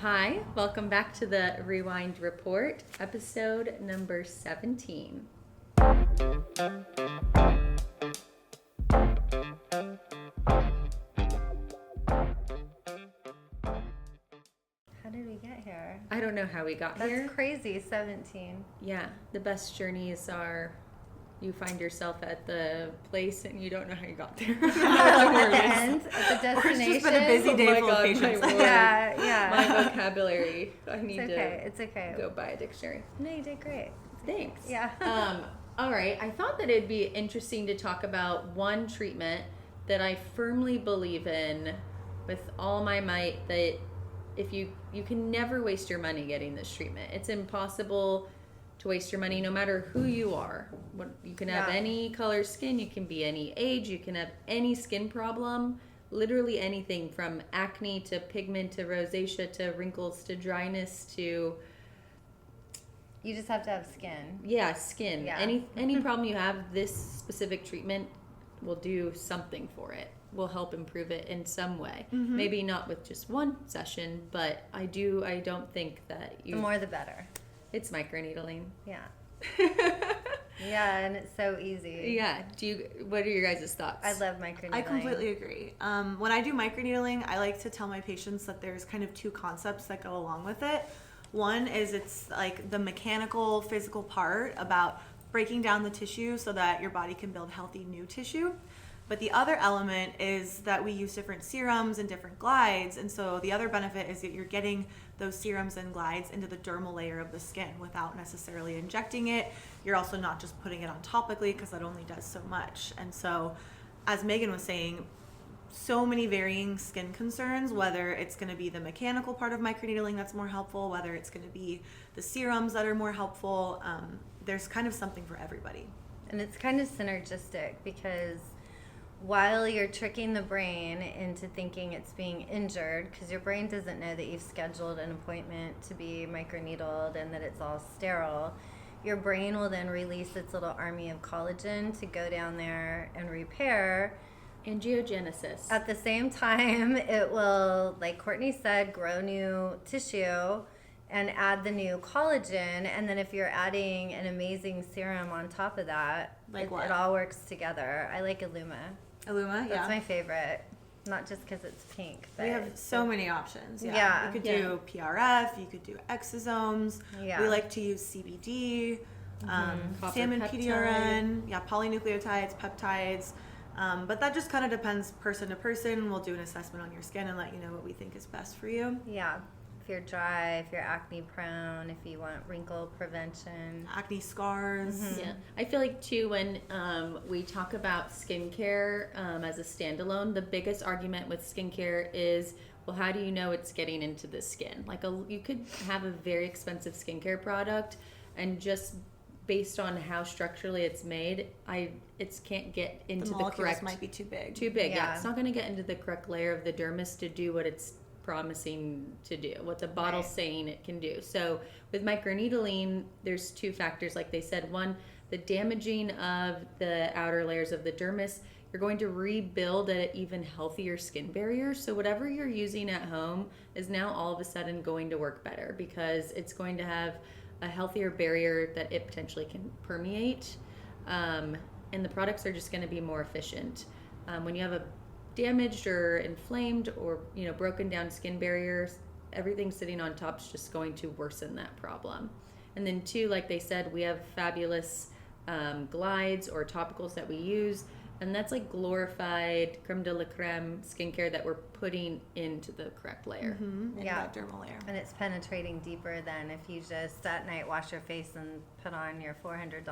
Hi, welcome back to the Rewind Report, episode number 17. How did we get here? I don't know how we got here. That's crazy, 17. Yeah, the best journeys are you find yourself at the place and you don't know how you got there. At the end, at the destination. Or it's just been a busy day full of patients. Yeah. My vocabulary. I need It's okay. go buy a dictionary. No, you did great. Thanks. Yeah. All right. I thought that it'd be interesting to talk about one treatment that I firmly believe in with all my might, that if you can never waste your money getting this treatment. It's impossible to waste your money no matter who you are. You can have any color skin, you can be any age, you can have any skin problem, literally anything from acne to pigment to rosacea to wrinkles to dryness to... You just have to have skin. Yeah, skin. Yeah. Any problem you have, this specific treatment will do something for it. Will help improve it in some way. Mm-hmm. Maybe not with just one session, but I don't think that The more the better. It's microneedling. Yeah. Yeah, and it's so easy. Yeah. What are your guys' thoughts? I love microneedling. I completely agree. When I do microneedling, I like to tell my patients that there's kind of two concepts that go along with it. One is it's like the mechanical, physical part about breaking down the tissue so that your body can build healthy new tissue. But the other element is that we use different serums and different glides. And so the other benefit is that you're getting those serums and glides into the dermal layer of the skin without necessarily injecting it. You're also not just putting it on topically because that only does so much. And so, as Megan was saying, so many varying skin concerns, whether it's going to be the mechanical part of microneedling that's more helpful, whether it's going to be the serums that are more helpful. There's kind of something for everybody. And it's kind of synergistic because while you're tricking the brain into thinking it's being injured, because your brain doesn't know that you've scheduled an appointment to be microneedled and that it's all sterile, your brain will then release its little army of collagen to go down there and repair. Angiogenesis. At the same time, it will, like Courtney said, grow new tissue and add the new collagen. And then if you're adding an amazing serum on top of that, it all works together. I like Illuma. Illuma, That's my favorite. Not just because it's pink. But we have so many options. Yeah. You could do PRF, you could do exosomes. Yeah. We like to use CBD, salmon peptide. PDRN, polynucleotides, peptides. But that just kind of depends person to person. We'll do an assessment on your skin and let you know what we think is best for you. Yeah. If you're dry, if you're acne prone, if you want wrinkle prevention. Acne scars. Mm-hmm. Yeah. I feel like too when we talk about skincare as a standalone, the biggest argument with skincare is, well, how do you know it's getting into the skin? Like you could have a very expensive skincare product and just based on how structurally it's made, it can't get into the correct. Might be too big. Too big. Yeah. It's not going to get into the correct layer of the dermis to do what it's promising to do, what the bottle's saying it can do. So with microneedling, there's two factors, like they said. One, the damaging of the outer layers of the dermis. You're going to rebuild an even healthier skin barrier. So whatever you're using at home is now all of a sudden going to work better because it's going to have a healthier barrier that it potentially can permeate. And the products are just going to be more efficient. When you have a damaged or inflamed or broken down skin barriers, everything sitting on top is just going to worsen that problem. And then two, like they said, we have fabulous glides or topicals that we use, and that's like glorified creme de la creme skincare that we're putting into the correct layer. Mm-hmm. That dermal layer. And it's penetrating deeper than if you just at night wash your face and put on your $400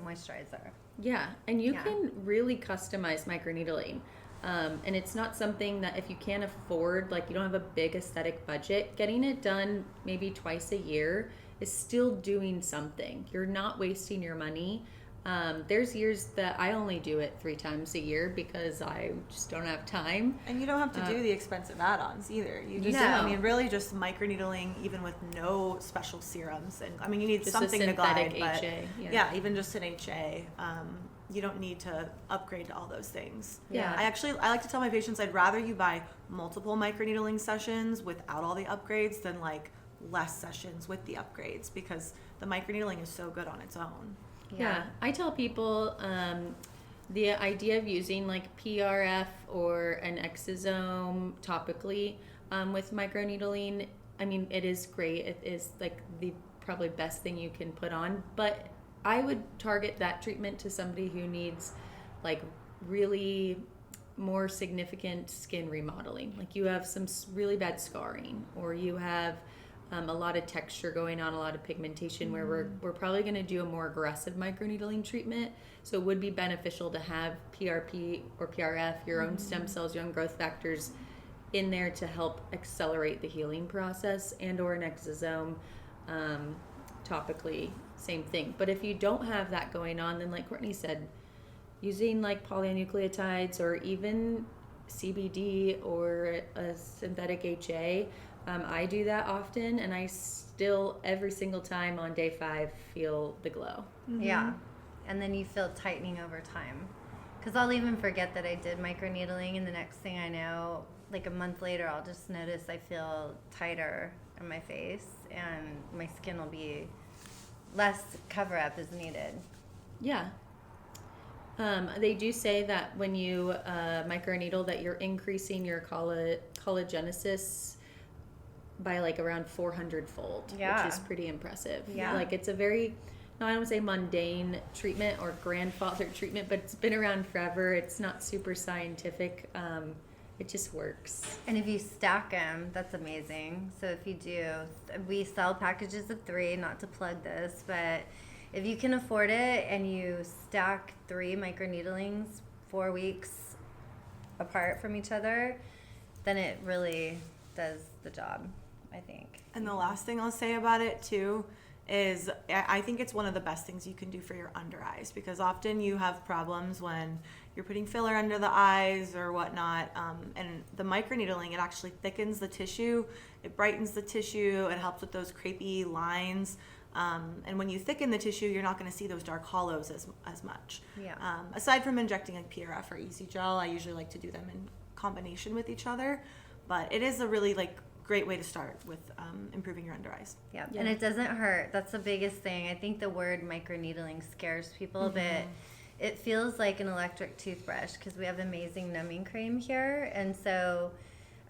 moisturizer. Yeah, and you can really customize microneedling. And it's not something that if you can't afford, like you don't have a big aesthetic budget, getting it done maybe twice a year is still doing something. You're not wasting your money. There's years that I only do it 3 times a year because I just don't have time. And you don't have to do the expensive add-ons either. You just, really just microneedling even with no special serums. And I mean, you need just something to glide, but HA, even just an HA. you don't need to upgrade to all those things. Yeah. I like to tell my patients I'd rather you buy multiple microneedling sessions without all the upgrades than like less sessions with the upgrades, because the microneedling is so good on its own. Yeah, I tell people the idea of using like PRF or an exosome topically with microneedling, I mean, it is great. It is like the probably best thing you can put on, but I would target that treatment to somebody who needs like really more significant skin remodeling. Like you have some really bad scarring, or you have a lot of texture going on, a lot of pigmentation, where we're probably going to do a more aggressive microneedling treatment. So it would be beneficial to have PRP or PRF, your own stem cells, your own growth factors in there to help accelerate the healing process, and or an exosome topically, same thing. But if you don't have that going on, then like Courtney said, using like polynucleotides or even CBD or a synthetic HA, I do that often, and I still every single time on day 5 feel the glow. Yeah. And then you feel tightening over time. Because I'll even forget that I did microneedling, and the next thing I know, like a month later, I'll just notice I feel tighter in my face, and my skin will be less cover-up is needed. Yeah. They do say that when you microneedle that you're increasing your collagenesis by like around 400-fold, Yeah. which is pretty impressive. Yeah. Like it's a very, no, I don't say mundane treatment or grandfather treatment, but it's been around forever. It's not super scientific. It just works. And if you stack them, that's amazing. So if you do, we sell packages of 3, not to plug this, but if you can afford it and you stack 3 microneedlings 4 weeks apart from each other, then it really does the job, I think. And the last thing I'll say about it too is I think it's one of the best things you can do for your under eyes, because often you have problems when you're putting filler under the eyes or whatnot, and the microneedling, it actually thickens the tissue, it brightens the tissue, it helps with those crepey lines, and when you thicken the tissue, you're not going to see those dark hollows as much. Yeah. Aside from injecting like PRF or Easy Gel, I usually like to do them in combination with each other, but it is a really like great way to start with improving your under eyes. Yeah. Yeah. And it doesn't hurt. That's the biggest thing. I think the word microneedling scares people a bit. It feels like an electric toothbrush because we have amazing numbing cream here. And so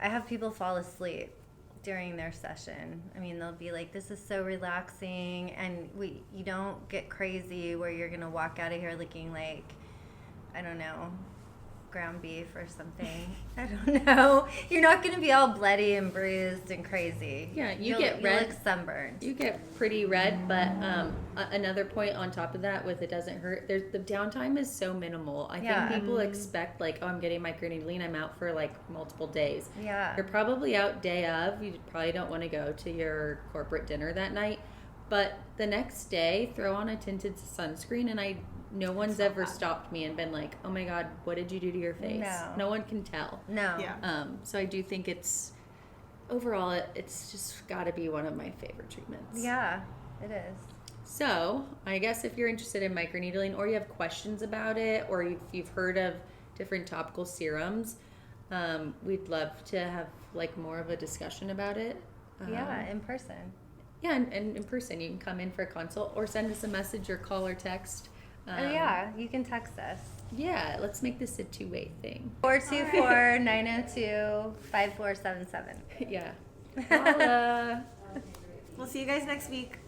I have people fall asleep during their session. I mean, they'll be like, this is so relaxing. And you don't get crazy where you're going to walk out of here looking like, I don't know, ground beef or something. I don't know. You're not going to be all bloody and bruised and crazy. Yeah, You'll get red. look sunburned. You get pretty red, but another point on top of that with it doesn't hurt, the downtime is so minimal. I Yeah. think people expect like, oh, I'm getting microneedling, I'm out for like multiple days. Yeah. You're probably out day of, you probably don't want to go to your corporate dinner that night, but the next day throw on a tinted sunscreen, and no one's ever stopped me and been like, oh my God, what did you do to your face? No. one can tell. No. Yeah. So I do think overall it's just got to be one of my favorite treatments. Yeah, it is. So I guess if you're interested in microneedling, or you have questions about it, or you've heard of different topical serums, we'd love to have like more of a discussion about it. Yeah, in person. Yeah, and in person, you can come in for a consult or send us a message or call or text. Yeah, you can text us. Yeah, let's make this a two-way thing. 424-902-5477. Yeah. Holla. We'll see you guys next week.